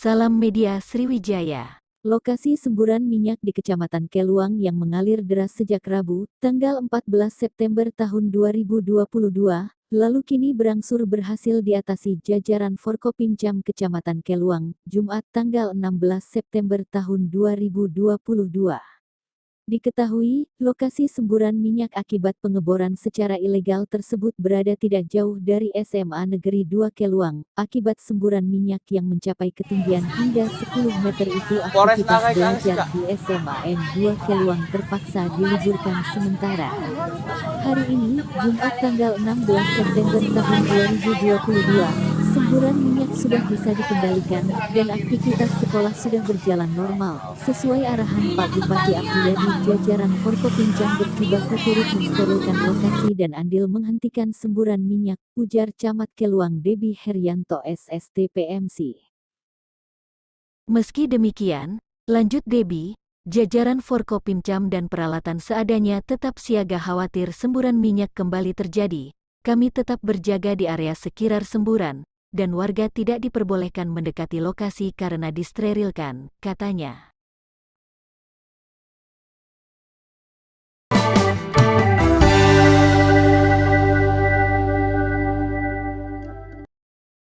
Salam Media Sriwijaya. Lokasi semburan minyak di Kecamatan Keluang yang mengalir deras sejak Rabu, tanggal 14 September tahun 2022, lalu kini berangsur berhasil diatasi jajaran Forkopimcam Kecamatan Keluang, Jumat tanggal 16 September tahun 2022. Diketahui, lokasi semburan minyak akibat pengeboran secara ilegal tersebut berada tidak jauh dari SMA Negeri 2 Keluang. Akibat semburan minyak yang mencapai ketinggian hingga 10 meter itu, aktivitas belajar di SMA N2 Keluang terpaksa diliburkan sementara. Hari ini, Jumat tanggal 16 September tahun 2022, semburan minyak sudah bisa dikendalikan, dan aktivitas sekolah sudah berjalan normal. Sesuai arahan Pak Bupati Apriyadi, jajaran Forkopimcam berjibaku turut mensterilkan lokasi dan andil menghentikan semburan minyak, ujar Camat Keluang Debi Herianto SST PMC. Meski demikian, lanjut Debi, jajaran Forkopimcam dan peralatan seadanya tetap siaga khawatir semburan minyak kembali terjadi. Kami tetap berjaga di area sekitar semburan, dan warga tidak diperbolehkan mendekati lokasi karena disterilkan, katanya.